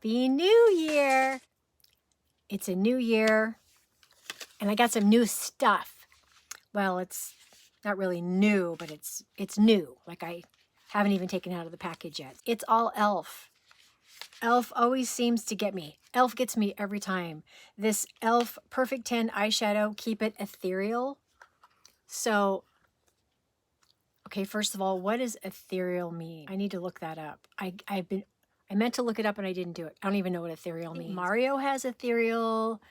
Happy New Year. It's a new year and I got some new stuff. Well, it's not really new, but it's new. Like I haven't even taken it out of the package yet. It's all e.l.f. e.l.f. always seems to get me. e.l.f. gets me every time. This e.l.f. Perfect 10 eyeshadow, keep it ethereal. So, okay, first of all, what does ethereal mean? I need to look that up. I meant to look it up and I didn't do it. I don't even know what ethereal means. Mario has ethereal.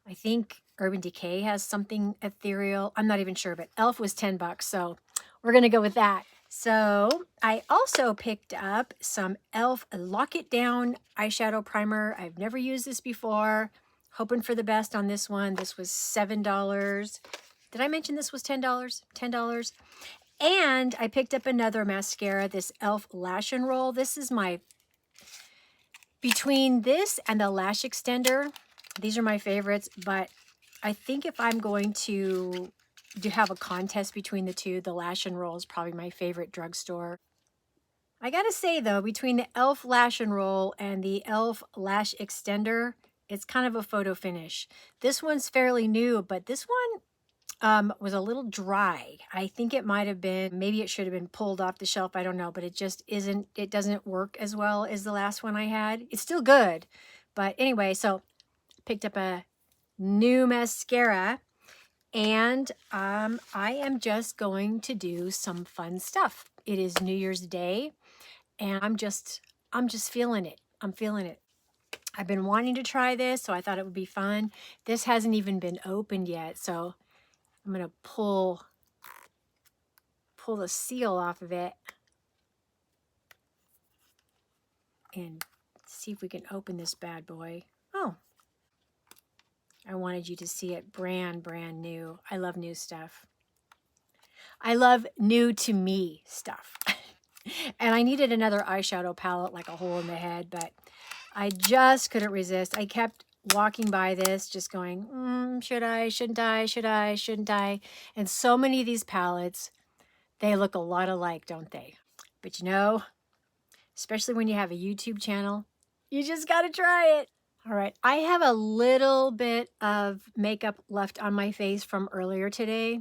I think Urban Decay has something ethereal. I'm not even sure, but e.l.f. was 10 bucks, so we're going to go with that. So I also picked up some e.l.f. Lock It Down eyeshadow primer. I've never used this before. Hoping for the best on this one. This was $7. Did I mention this was $10? $10. And I picked up another mascara, this e.l.f. Lash and Roll. This is my, between this and the lash extender, these are my favorites, but I think if I'm going to have a contest between the two, the Lash and Roll is probably my favorite drugstore. I gotta say though, between the e.l.f. Lash and Roll and the e.l.f. Lash Extender, it's kind of a photo finish. This one's fairly new, but this one was a little dry. I think it might have been, maybe it should have been pulled off the shelf. I don't know, but it just isn't, it doesn't work as well as the last one I had. It's still good. But anyway, so picked up a new mascara and I am just going to do some fun stuff. It is New Year's Day and I'm just feeling it. I'm feeling it. I've been wanting to try this, so I thought it would be fun. This hasn't even been opened yet, so I'm going to pull the seal off of it and see if we can open this bad boy. Oh, I wanted you to see it brand new. I love new stuff. I love new to me stuff. And I needed another eyeshadow palette, like a hole in the head, but I just couldn't resist. I kept walking by this, just going, should I, shouldn't I, should I, shouldn't I? And so many of these palettes, they look a lot alike, don't they? But you know, especially when you have a YouTube channel, you just got to try it. All right, I have a little bit of makeup left on my face from earlier today.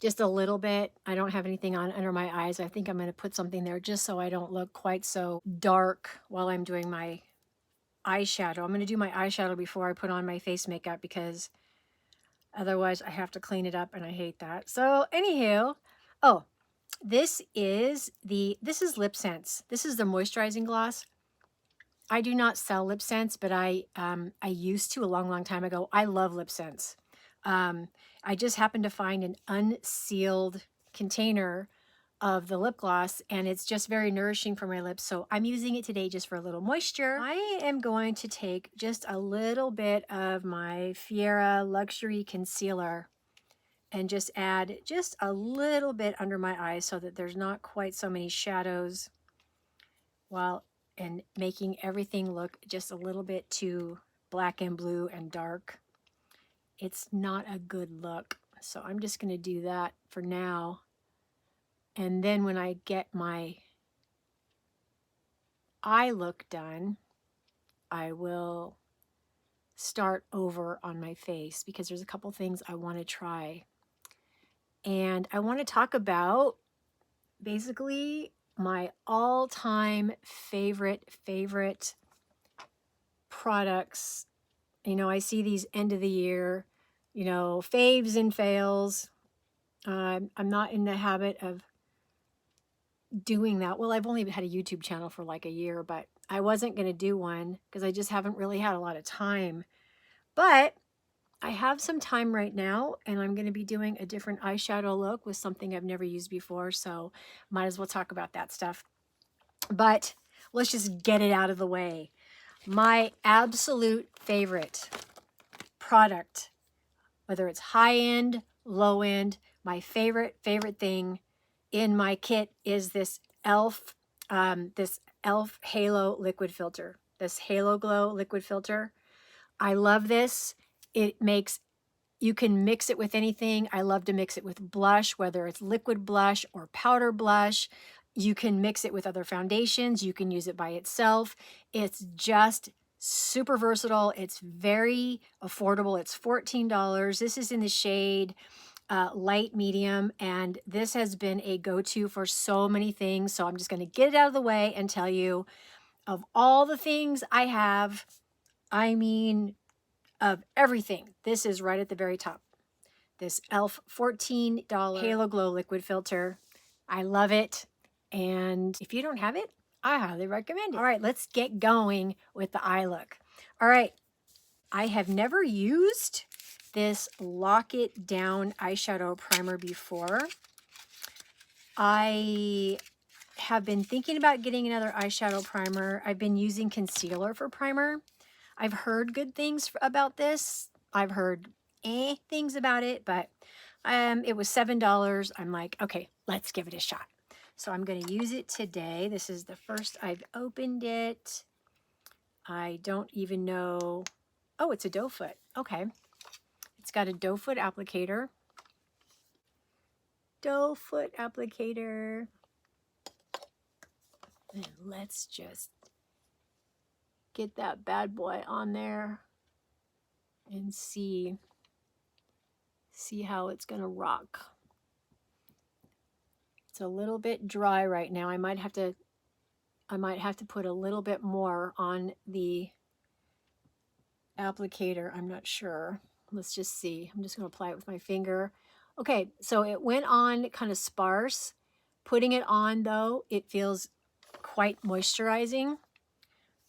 Just a little bit. I don't have anything on under my eyes. I think I'm going to put something there just so I don't look quite so dark while I'm doing my eyeshadow. I'm going to do my eyeshadow before I put on my face makeup because otherwise I have to clean it up and I hate that. So anywho, oh, this is Lip Sense. This is the moisturizing gloss. I do not sell Lip Sense, but I used to a long time ago. I love Lip Sense. I just happened to find an unsealed container of the lip gloss and it's just very nourishing for my lips. So I'm using it today just for a little moisture. I am going to take just a little bit of my Fiera Luxury Concealer and just add just a little bit under my eyes so that there's not quite so many shadows and making everything look just a little bit too black and blue and dark. It's not a good look. So I'm just going to do that for now. And then when I get my eye look done, I will start over on my face because there's a couple things I want to try. And I want to talk about basically my all-time favorite products. You know, I see these end of the year, you know, faves and fails. I'm not in the habit of doing that. Well, I've only had a YouTube channel for like a year, but I wasn't going to do one because I just haven't really had a lot of time. But I have some time right now and I'm going to be doing a different eyeshadow look with something I've never used before. So might as well talk about that stuff. But let's just get it out of the way. My absolute favorite product, whether it's high end, low end, my favorite thing in my kit is this e.l.f. Halo liquid filter, this Halo Glow liquid filter. I love this. It makes, you can mix it with anything. I love to mix it with blush, whether it's liquid blush or powder blush. You can mix it with other foundations. You can use it by itself. It's just Super versatile. It's very affordable. It's $14. This is in the shade light medium, and this has been a go-to for so many things. So I'm just going to get it out of the way and tell you, of all the things I have, I mean, of everything, this is right at the very top. This e.l.f. $14 Halo Glow Liquid Filter. I love it. And if you don't have it, I highly recommend it. All right, let's get going with the eye look. All right, I have never used this Lock It Down eyeshadow primer before. I have been thinking about getting another eyeshadow primer. I've been using concealer for primer. I've heard good things about this. I've heard things about it, but it was $7. I'm like, okay, let's give it a shot. So I'm going to use it today. This is the first I've opened it. I don't even know. Oh, it's a doe foot. Okay. It's got a doe foot applicator. Doe foot applicator. And let's just get that bad boy on there and see how it's gonna rock. It's a little bit dry right now. I might have to put a little bit more on the applicator. I'm not sure. Let's just see. I'm just gonna apply it with my finger. Okay, so it went on kind of sparse. Putting it on though, it feels quite moisturizing.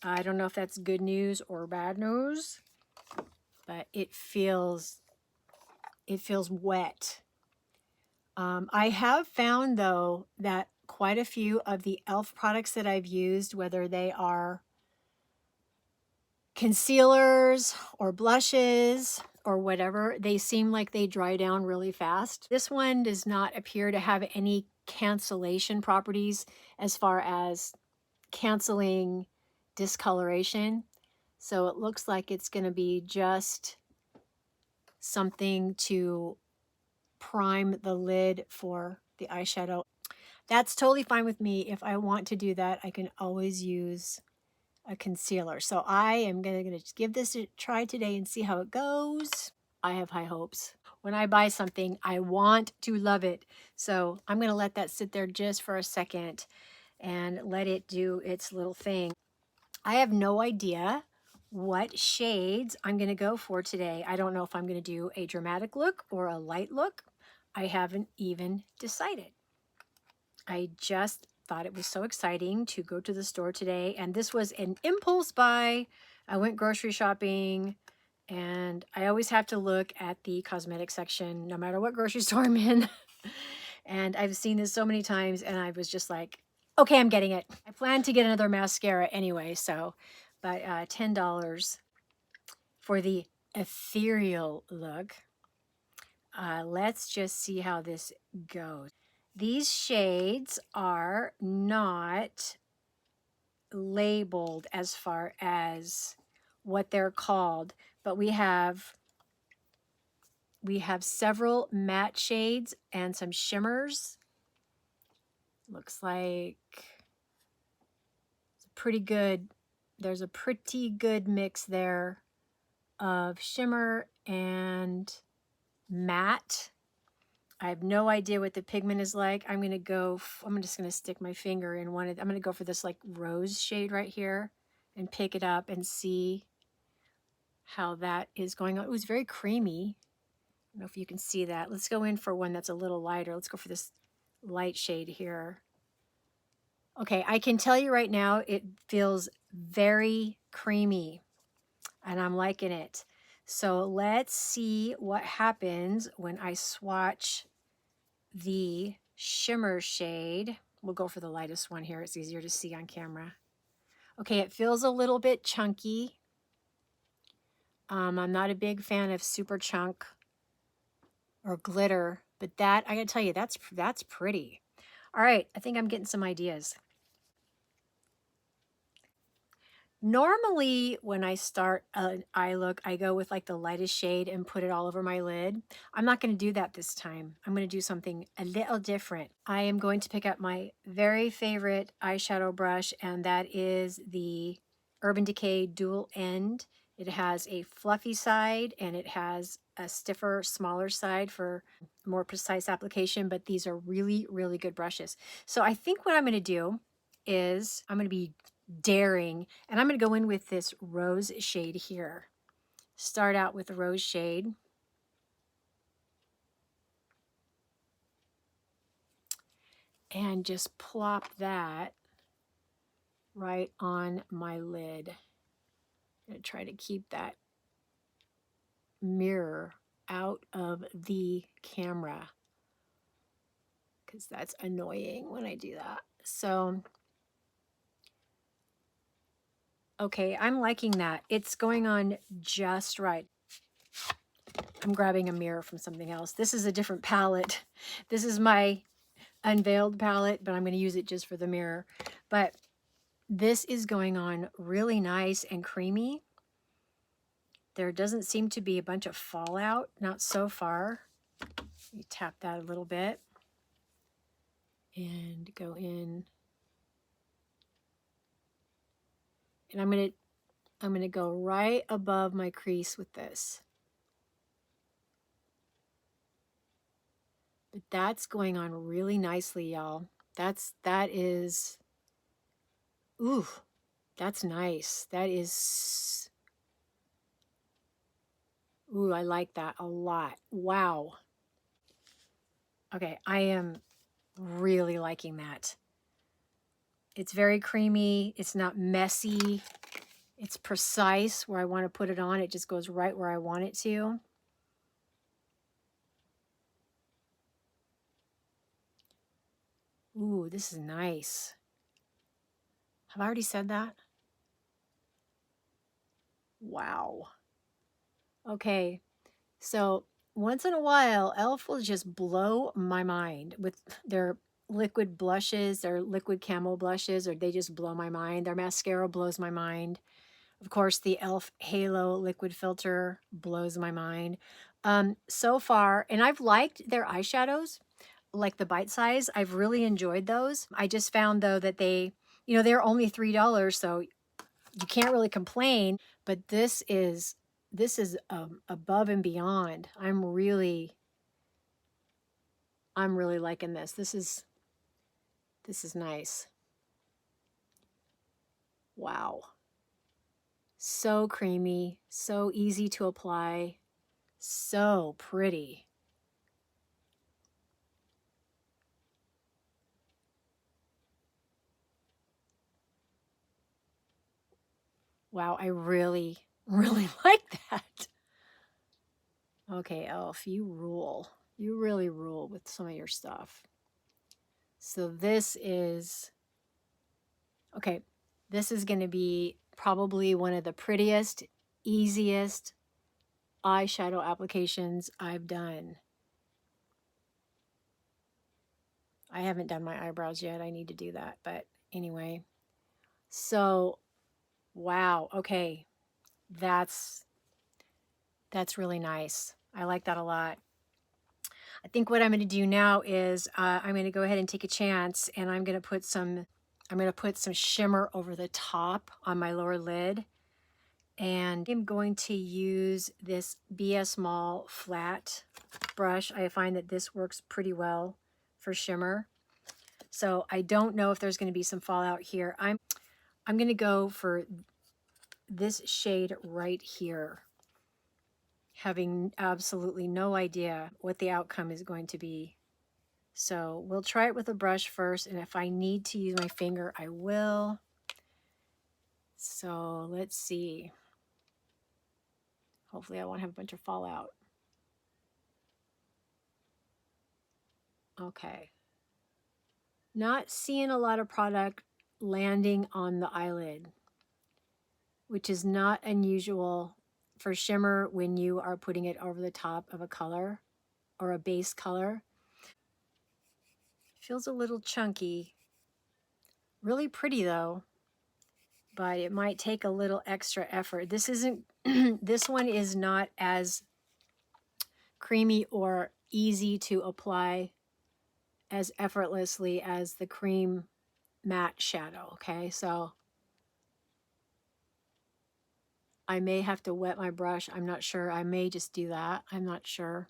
I don't know if that's good news or bad news, but it feels wet. I have found though that quite a few of the e.l.f. products that I've used, whether they are concealers or blushes or whatever, they seem like they dry down really fast. This one does not appear to have any cancellation properties as far as canceling discoloration. So it looks like it's going to be just something to prime the lid for the eyeshadow. That's totally fine with me. If I want to do that, I can always use a concealer. So I am gonna just give this a try today and see how it goes. I have high hopes. When I buy something, I want to love it. So I'm gonna let that sit there just for a second and let it do its little thing. I have no idea what shades I'm gonna go for today. I don't know if I'm gonna do a dramatic look or a light look. I haven't even decided. I just thought it was so exciting to go to the store today, and this was an impulse buy. I went grocery shopping, and I always have to look at the cosmetic section no matter what grocery store I'm in. And I've seen this so many times, and I was just like, okay, I'm getting it. I plan to get another mascara anyway, so, but $10 for the ethereal look. Let's just see how this goes. These shades are not labeled as far as what they're called, but we have several matte shades and some shimmers. Looks like it's pretty good. There's a pretty good mix there of shimmer and matte. I have no idea what the pigment is like. I'm just gonna stick my finger in one of, I'm gonna go for this like rose shade right here and pick it up and see how that is going on. It was very creamy. I don't know if you can see that. Let's go in for one that's a little lighter. Let's go for this light shade here. Okay, I can tell you right now, it feels very creamy and I'm liking it. So let's see what happens when I swatch the shimmer shade. We'll go for the lightest one here. It's easier to see on camera. Okay, it feels a little bit chunky. I'm not a big fan of super chunk or glitter, but that, I gotta tell you, that's pretty. All right, I think I'm getting some ideas. Normally, when I start an eye look, I go with like the lightest shade and put it all over my lid. I'm not going to do that this time. I'm going to do something a little different. I am going to pick up my very favorite eyeshadow brush, and that is the Urban Decay Dual End. It has a fluffy side and it has a stiffer, smaller side for more precise application, but these are really, really good brushes. So I think what I'm going to do is I'm going to be daring, and I'm going to go in with this rose shade here. Start out with the rose shade. And just plop that right on my lid. I'm going to try to keep that mirror out of the camera because that's annoying when I do that. So, okay, I'm liking that. It's going on just right. I'm grabbing a mirror from something else. This is a different palette. This is my unveiled palette, but I'm going to use it just for the mirror. But this is going on really nice and creamy. There doesn't seem to be a bunch of fallout, not so far. You tap that a little bit and go in. And I'm gonna go right above my crease with this. But that's going on really nicely, y'all. That is, ooh, that's nice. That is, ooh, I like that a lot. Wow. Okay, I am really liking that. It's very creamy. It's not messy. It's precise where I want to put it on. It just goes right where I want it to. Ooh, this is nice. Have I already said that? Wow. Okay, so once in a while, e.l.f. will just blow my mind with their liquid blushes, their liquid camo blushes, or they just blow my mind. Their mascara blows my mind. Of course, the e.l.f. Halo liquid filter blows my mind. So far, and I've liked their eyeshadows, like the bite size. I've really enjoyed those. I just found though that they're only $3, so you can't really complain. But this is above and beyond. I'm really liking this. This is nice. Wow. So creamy, so easy to apply, so pretty. Wow, I really, really like that. Okay, e.l.f., you rule. You really rule with some of your stuff. So this is, okay, this is going to be probably one of the prettiest, easiest eyeshadow applications I've done. I haven't done my eyebrows yet. I need to do that. But anyway, so wow. Okay, that's really nice. I like that a lot. I think what I'm going to do now is I'm going to go ahead and take a chance, and I'm going to put some shimmer over the top on my lower lid. And I'm going to use this BS Mall flat brush. I find that this works pretty well for shimmer. So I don't know if there's going to be some fallout here. I'm going to go for this shade right here, having absolutely no idea what the outcome is going to be. So we'll try it with a brush first, and if I need to use my finger, I will. So let's see. Hopefully I won't have a bunch of fallout. Okay. Not seeing a lot of product landing on the eyelid, which is not unusual for shimmer when you are putting it over the top of a color or a base color. Feels a little chunky. Really pretty though, but it might take a little extra effort. This isn't, this one is not as creamy or easy to apply as effortlessly as the cream matte shadow, okay? So I may have to wet my brush. I'm not sure. I may just do that. I'm not sure.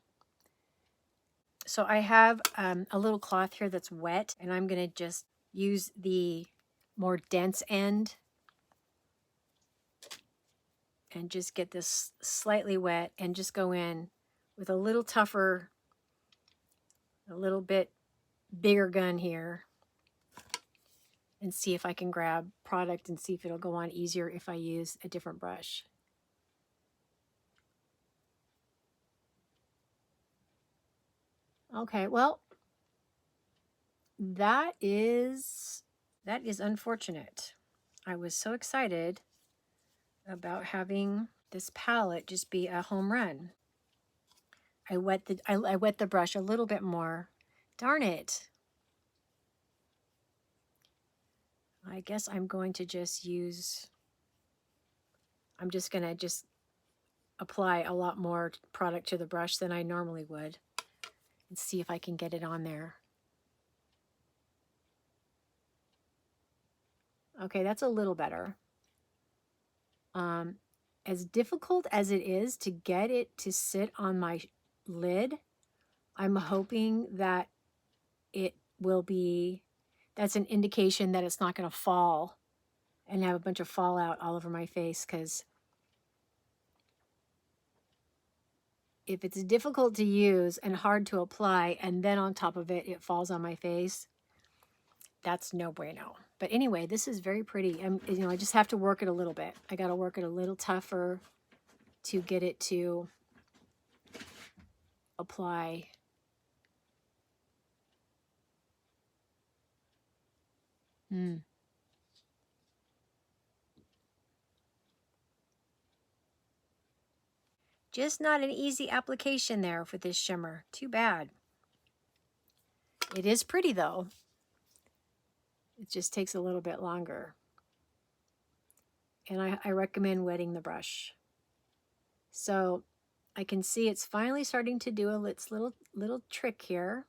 So I have a little cloth here that's wet, and I'm going to just use the more dense end and just get this slightly wet and just go in with a little tougher, a little bit bigger gun here and see if I can grab product and see if it'll go on easier if I use a different brush. Okay, well, that is unfortunate. I was so excited about having this palette just be a home run. I wet the brush a little bit more. Darn it. I guess I'm going to just use, I'm just going to just apply a lot more product to the brush than I normally would and see if I can get it on there. Okay, that's a little better. As difficult as it is to get it to sit on my lid, I'm hoping that it will be, that's an indication that it's not going to fall and have a bunch of fallout all over my face, because if it's difficult to use and hard to apply and then on top of it, it falls on my face, that's no bueno. But anyway, this is very pretty. I just have to work it a little bit. I got to work it a little tougher to get it to apply. Just not an easy application there for this shimmer. Too bad. It is pretty though. It just takes a little bit longer. And I recommend wetting the brush. So I can see it's finally starting to do its little trick here.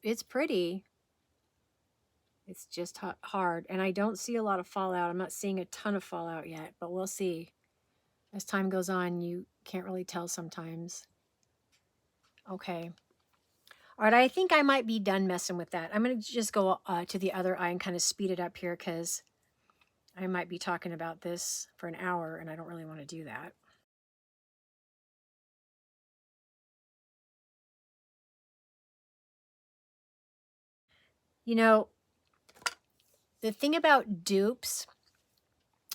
It's pretty. It's just hard, and I don't see a lot of fallout. I'm not seeing a ton of fallout yet, but we'll see. As time goes on, you can't really tell sometimes. Okay. All right, I think I might be done messing with that. I'm going to just go to the other eye and kind of speed it up here because I might be talking about this for an hour, and I don't really want to do that. You know, the thing about dupes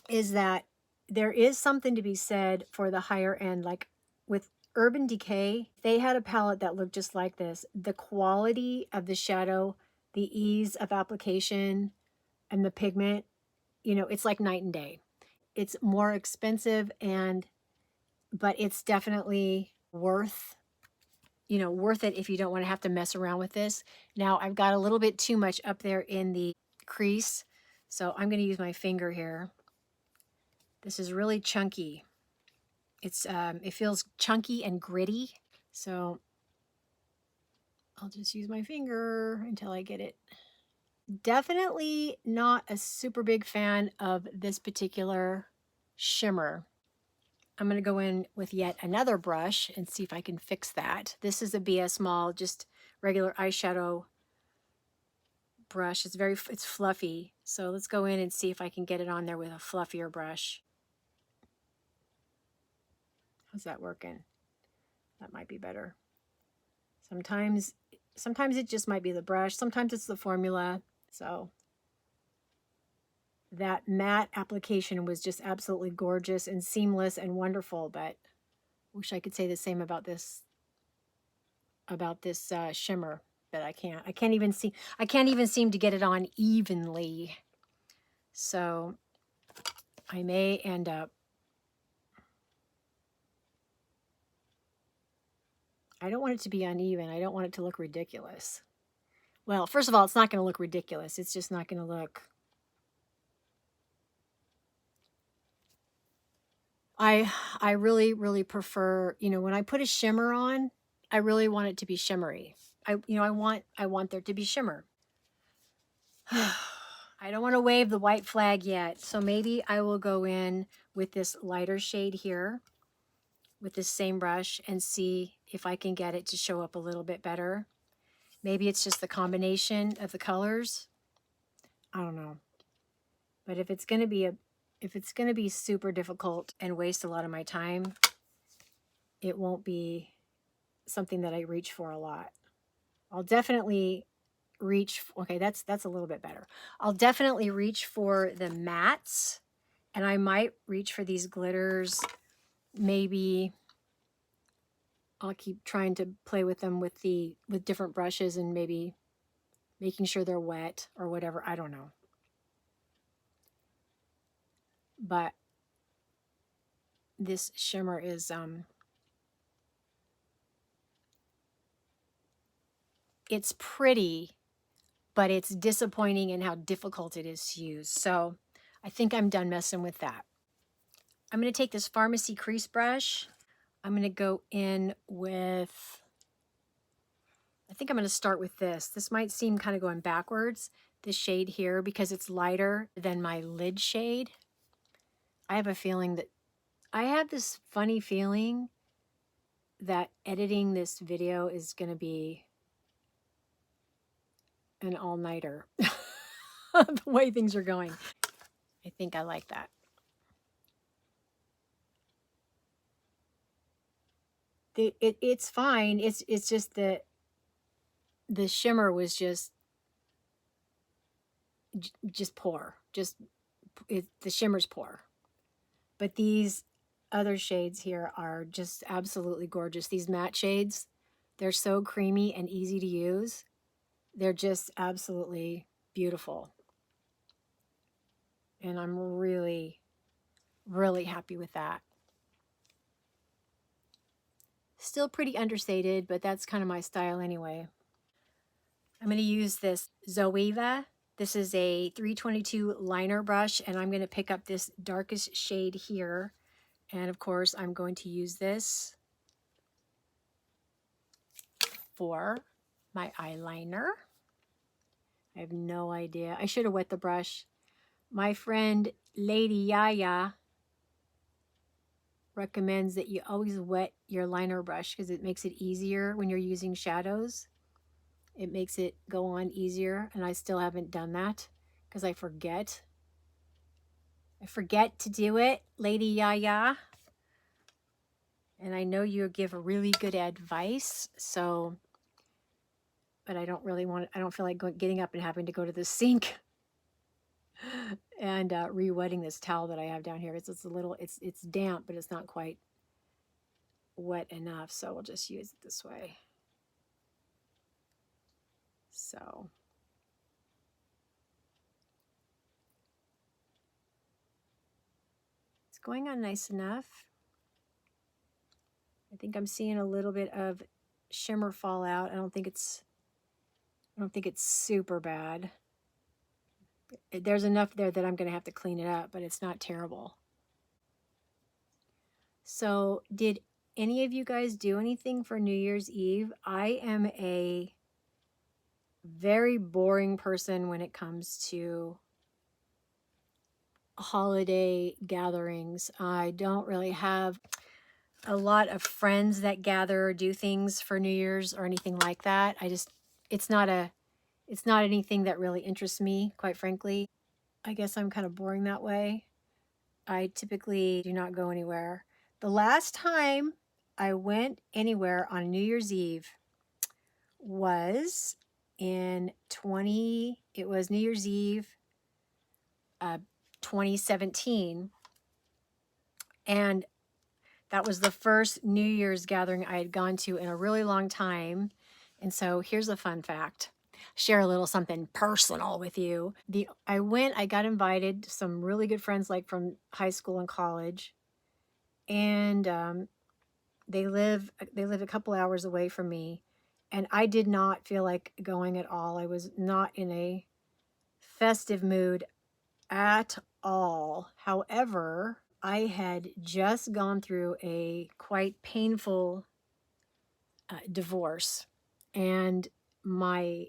is that there is something to be said for the higher end. Like with Urban Decay, they had a palette that looked just like this. The quality of the shadow, the ease of application, and the pigment, it's like night and day. It's more expensive, but it's definitely worth it if you don't want to have to mess around with this. Now I've got a little bit too much up there in the crease, so I'm going to use my finger here. This is really chunky. It feels chunky and gritty, so I'll just use my finger until I get it. Definitely not a super big fan of this particular shimmer. I'm going to go in with yet another brush and see if I can fix that. This is a BS Small, just regular eyeshadow brush. It's fluffy. So let's go in and see if I can get it on there with a fluffier brush. How's that working? That might be better. Sometimes it just might be the brush. Sometimes it's the formula. So that matte application was just absolutely gorgeous and seamless and wonderful, but wish I could say the same about this shimmer, but I can't. I can't even seem to get it on evenly. So I may end up, I don't want it to be uneven. I don't want it to look ridiculous. Well, first of all, it's not going to look ridiculous. It's just not going to look. I really, really prefer, when I put a shimmer on, I really want it to be shimmery. I want there to be shimmer. I don't want to wave the white flag yet. So maybe I will go in with this lighter shade here with this same brush and see if I can get it to show up a little bit better. Maybe it's just the combination of the colors. I don't know. But if it's going to be super difficult and waste a lot of my time, it won't be something that I reach for a lot. I'll definitely reach, okay, that's a little bit better. I'll definitely reach for the mattes, and I might reach for these glitters. Maybe I'll keep trying to play with them with different brushes and maybe making sure they're wet or whatever. I don't know. But this shimmer is it's pretty, but it's disappointing in how difficult it is to use. So I think I'm done messing with that. I'm going to take this Pharmacy crease brush. I'm going to go in with, I think I'm going to start with this. This might seem kind of going backwards, this shade here, because it's lighter than my lid shade. I have this funny feeling that editing this video is going to be an all-nighter, the way things are going. I think I like that. It's fine. It's just that the shimmer was just poor. The shimmer's poor. But these other shades here are just absolutely gorgeous. These matte shades, they're so creamy and easy to use. They're just absolutely beautiful. And I'm really, really happy with that. Still pretty understated, but that's kind of my style anyway. I'm going to use this Zoeva. This is a 322 liner brush, and I'm going to pick up this darkest shade here. And of course, I'm going to use this for my eyeliner. I have no idea. I should have wet the brush. My friend Lady Yaya recommends that you always wet your liner brush because it makes it easier when you're using shadows. It makes it go on easier, and I still haven't done that because I forget. I forget to do it, Lady Yaya. And I know you give really good advice, so, but I don't really want, I don't feel like getting up and having to go to the sink and re-wetting this towel that I have down here. It's a little, it's damp, but it's not quite wet enough, so we'll just use it this way. So it's going on nice enough. I think I'm seeing a little bit of shimmer fall out. I don't think it's super bad. There's enough there that I'm going to have to clean it up, but it's not terrible. So did any of you guys do anything for New Year's Eve? I am a very boring person when it comes to holiday gatherings. I don't really have a lot of friends that gather or do things for New Year's or anything like that. It's not anything that really interests me, quite frankly. I guess I'm kind of boring that way. I typically do not go anywhere. The last time I went anywhere on New Year's Eve was it was New Year's Eve 2017. And that was the first New Year's gathering I had gone to in a really long time. And so here's a fun fact. Share a little something personal with you. I got invited to some really good friends like from high school and college. And they live a couple hours away from me. And I did not feel like going at all. I was not in a festive mood at all. However, I had just gone through a quite painful divorce. And my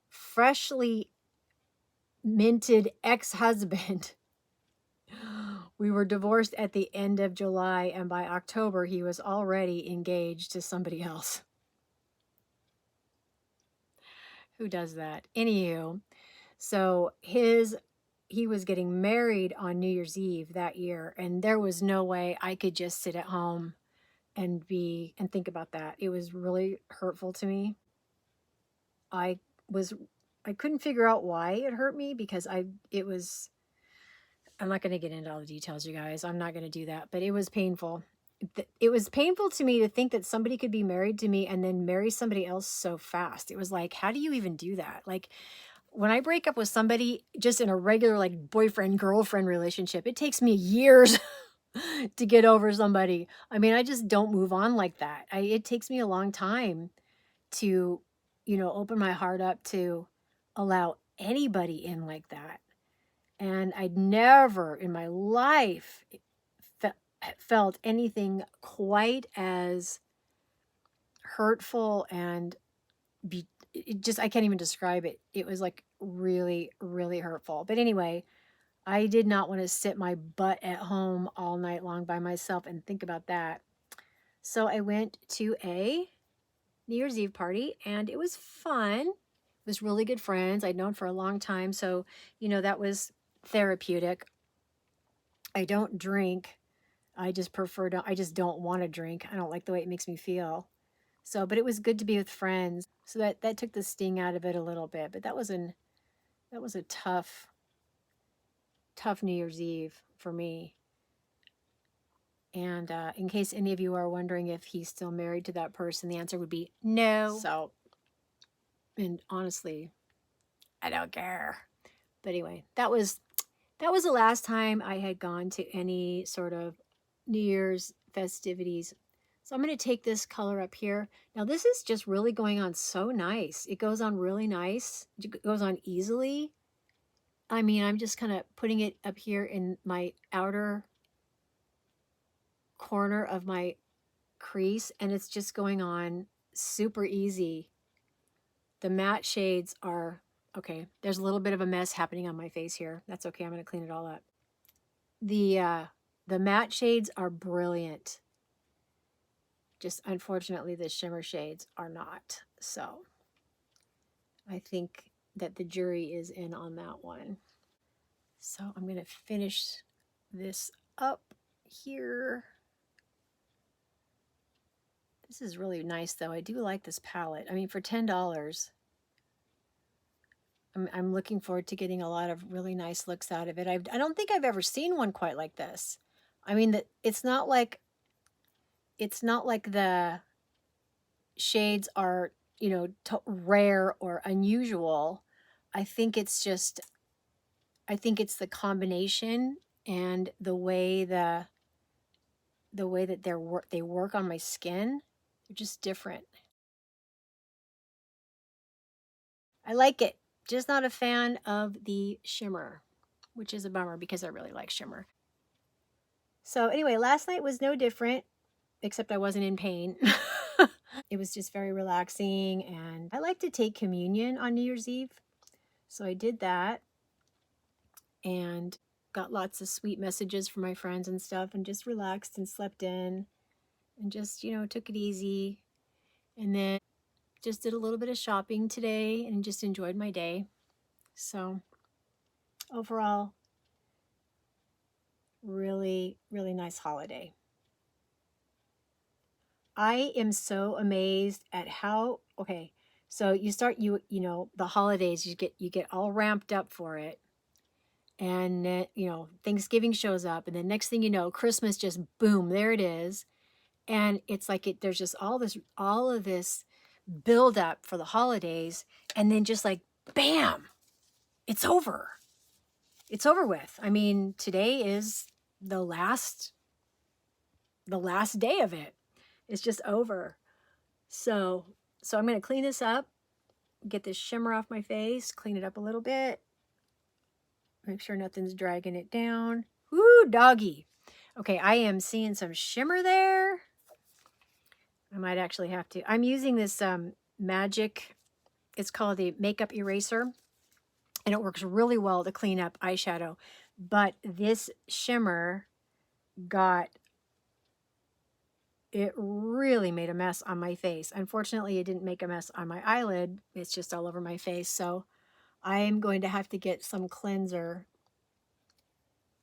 freshly minted ex-husband, we were divorced at the end of July, and by October, he was already engaged to somebody else. Who does that? Anywho, so he was getting married on New Year's Eve that year, and there was no way I could just sit at home and think about that. It was really hurtful to me. I was I couldn't figure out why it hurt me because I'm not going to get into all the details, you guys. I'm not going to do that, but it was painful. It was painful to me to think that somebody could be married to me and then marry somebody else so fast. It was like, how do you even do that? Like, when I break up with somebody just in a regular like boyfriend girlfriend relationship, it takes me years to get over somebody. I mean, I just don't move on like that. It takes me a long time to, open my heart up to allow anybody in like that. And I'd never in my life felt anything quite as hurtful and I can't even describe it. It was like really, really hurtful. But anyway, I did not want to sit my butt at home all night long by myself and think about that. So I went to a New Year's Eve party and it was fun. It was really good friends I'd known for a long time. So, that was therapeutic. I don't drink. I just I just don't want to drink. I don't like the way it makes me feel. So, but it was good to be with friends. So that took the sting out of it a little bit. But that was a tough New Year's Eve for me. And in case any of you are wondering if he's still married to that person, the answer would be no. So, and honestly, I don't care. But anyway, that was the last time I had gone to any sort of New Year's festivities. So I'm going to take this color up here. Now this is just really going on so nice. It goes on really nice. It goes on easily. I mean, I'm just kind of putting it up here in my outer corner of my crease, and it's just going on super easy. The matte shades are, okay, there's a little bit of a mess happening on my face here. That's okay, I'm going to clean it all up. The matte shades are brilliant. Just unfortunately, the shimmer shades are not. So I think that the jury is in on that one. So I'm going to finish this up here. This is really nice, though. I do like this palette. I mean, for $10, I'm looking forward to getting a lot of really nice looks out of it. I don't think I've ever seen one quite like this. I mean, it's not like the shades are, rare or unusual. I think it's the combination and the way that they work on my skin. They're just different. I like it. Just not a fan of the shimmer, which is a bummer because I really like shimmer. So anyway, last night was no different, except I wasn't in pain. It was just very relaxing, and I like to take communion on New Year's Eve. So I did that and got lots of sweet messages from my friends and stuff, and just relaxed and slept in and just, took it easy. And then just did a little bit of shopping today and just enjoyed my day. So overall, really, really nice holiday. I am so amazed at how, okay, so you start, the holidays, you get all ramped up for it. And, Thanksgiving shows up, and the next thing you know, Christmas just boom, there it is. And it's like there's just all of this build up for the holidays, and then just like bam, it's over. It's over with. I mean, today is the last day of it. It's just over. So I'm going to clean this up, get this shimmer off my face, clean it up a little bit. Make sure nothing's dragging it down. Woo, doggy. Okay, I am seeing some shimmer there. I might actually have to. I'm using this Magic, it's called the Makeup Eraser, and it works really well to clean up eyeshadow. But this shimmer got, it really made a mess on my face. Unfortunately, it didn't make a mess on my eyelid. It's just all over my face. So I am going to have to get some cleanser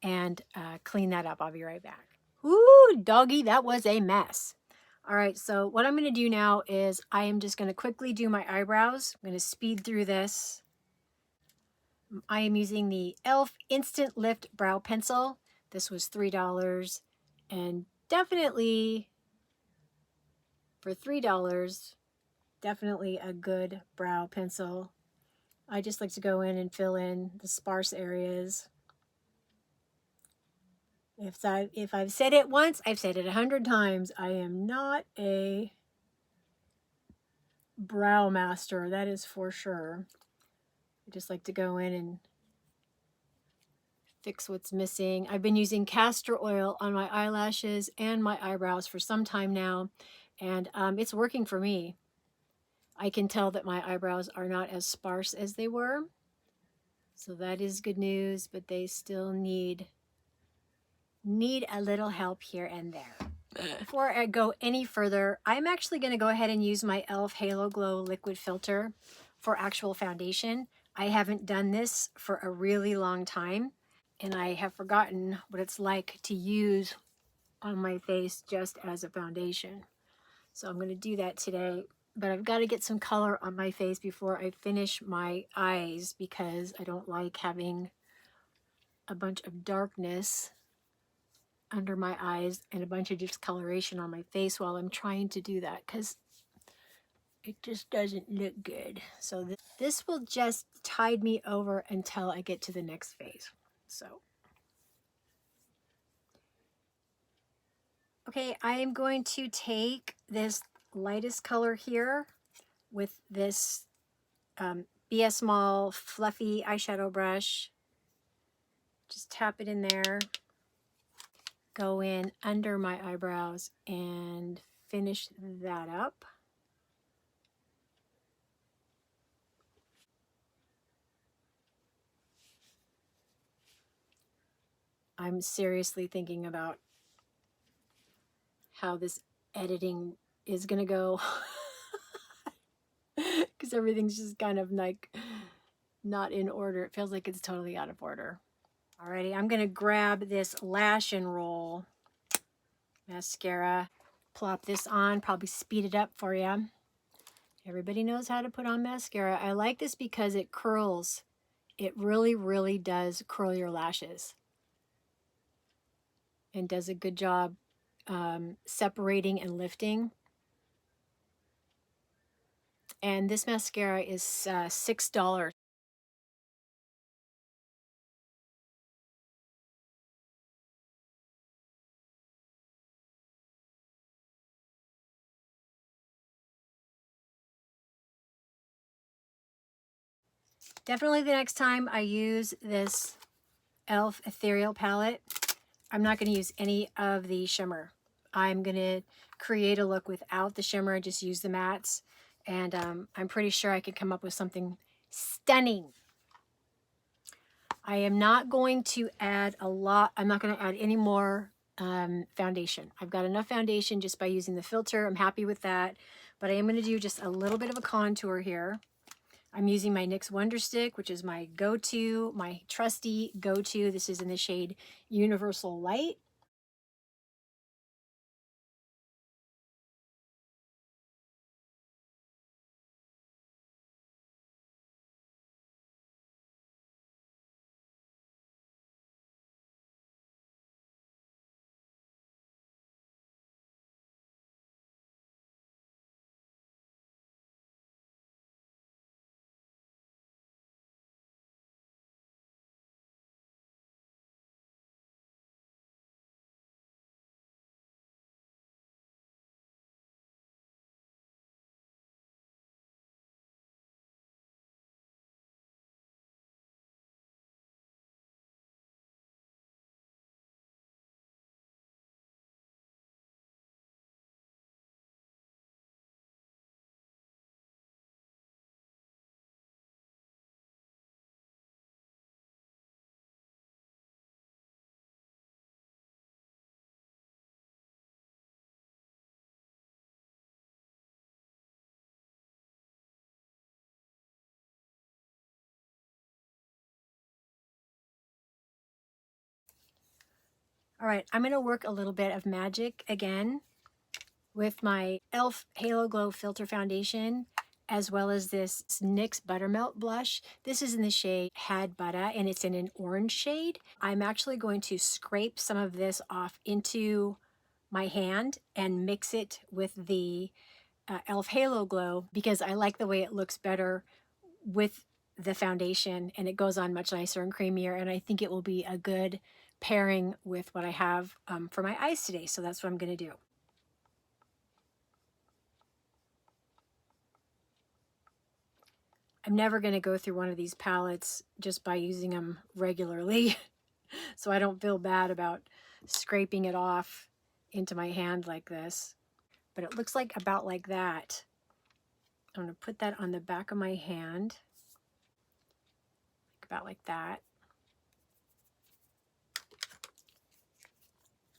and clean that up. I'll be right back. Ooh, doggy, that was a mess. All right, so what I'm going to do now is I am just going to quickly do my eyebrows. I'm going to speed through this. I am using the e.l.f. Instant Lift Brow Pencil. This was $3, and definitely for $3, definitely a good brow pencil. I just like to go in and fill in the sparse areas. If I've said it once, I've said it 100 times. I am not a brow master, that is for sure. I just like to go in and fix what's missing. I've been using castor oil on my eyelashes and my eyebrows for some time now, and it's working for me. I can tell that my eyebrows are not as sparse as they were, so that is good news, but they still need a little help here and there. Before I go any further, I'm actually going to go ahead and use my e.l.f. Halo Glow liquid filter for actual foundation. I haven't done this for a really long time, and I have forgotten what it's like to use on my face just as a foundation. So I'm going to do that today, but I've got to get some color on my face before I finish my eyes because I don't like having a bunch of darkness under my eyes and a bunch of discoloration on my face while I'm trying to do that because it just doesn't look good. So this will just tide me over until I get to the next phase. So, okay, I am going to take this lightest color here with this BS Small fluffy eyeshadow brush. Just tap it in there. Go in under my eyebrows and finish that up. I'm seriously thinking about how this editing is gonna go because everything's just kind of like not in order. It feels like it's totally out of order. Alrighty, I'm gonna grab this Lash and Roll mascara, plop this on, probably speed it up for you. Everybody knows how to put on mascara. I like this because it curls. It really, really does curl your lashes and does a good job separating and lifting. And this mascara is $6. Definitely the next time I use this e.l.f. Ethereal palette, I'm not going to use any of the shimmer. I'm going to create a look without the shimmer, just use the mattes. And I'm pretty sure I can come up with something stunning. I am not going to add a lot. I'm not going to add any more foundation. I've got enough foundation just by using the filter. I'm happy with that. But I am going to do just a little bit of a contour here. I'm using my NYX Wonder Stick, which is my go-to, my trusty go-to. This is in the shade Universal Light. All right, I'm going to work a little bit of magic again with my e.l.f. Halo Glow Filter Foundation, as well as this NYX Buttermelt Blush. This is in the shade Had Butter, and it's in an orange shade. I'm actually going to scrape some of this off into my hand and mix it with the e.l.f. Halo Glow because I like the way it looks better with the foundation, and it goes on much nicer and creamier, and I think it will be a good pairing with what I have for my eyes today. So that's what I'm going to do. I'm never going to go through one of these palettes just by using them regularly. So I don't feel bad about scraping it off into my hand like this. But it looks like about like that. I'm going to put that on the back of my hand. About like that.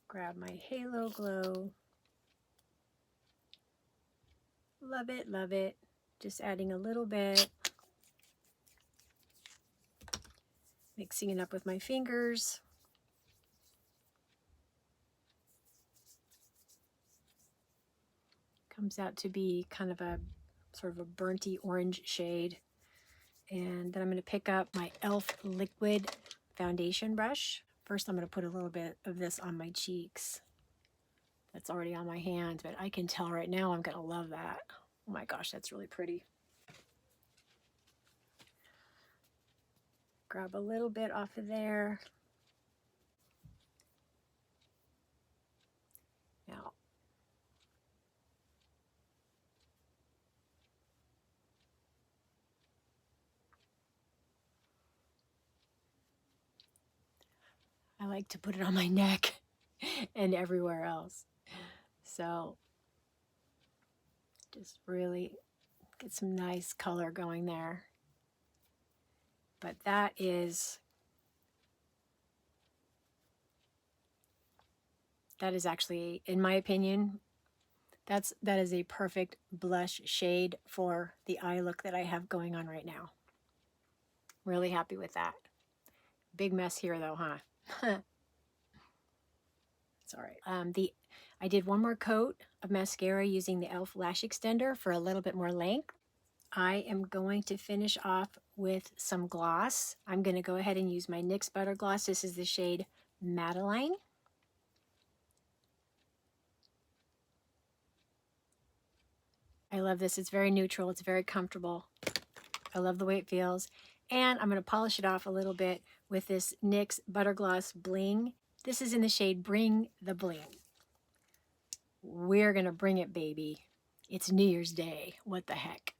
Grab my Halo Glow. Love it, love it. Just adding a little bit. Mixing it up with my fingers. Comes out to be kind of a sort of a burnty orange shade. And then I'm going to pick up my e.l.f. liquid foundation brush. First, I'm going to put a little bit of this on my cheeks. That's already on my hand, but I can tell right now I'm going to love that. Oh my gosh, that's really pretty. Grab a little bit off of there. Now, I like to put it on my neck and everywhere else. So just really get some nice color going there. But that is actually, in my opinion, that is a perfect blush shade for the eye look that I have going on right now. Really happy with that. Big mess here though, huh? It's all right. I did one more coat of mascara using the e.l.f. Lash Extender for a little bit more length. I am going to finish off with some gloss. I'm going to go ahead and use my NYX Butter Gloss. This is the shade Madeline. I love this. It's very neutral. It's very comfortable. I love the way it feels. And I'm going to polish it off a little bit with this NYX Butter Gloss Bling. This is in the shade Bring the Bling. We're going to bring it, baby. It's New Year's Day. What the heck?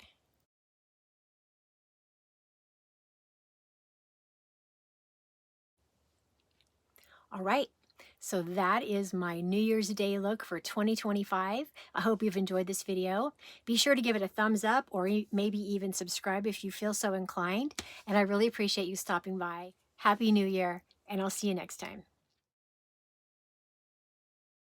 All right. So that is my New Year's Day look for 2025. I hope you've enjoyed this video. Be sure to give it a thumbs up or maybe even subscribe if you feel so inclined. And I really appreciate you stopping by. Happy New Year, and I'll see you next time.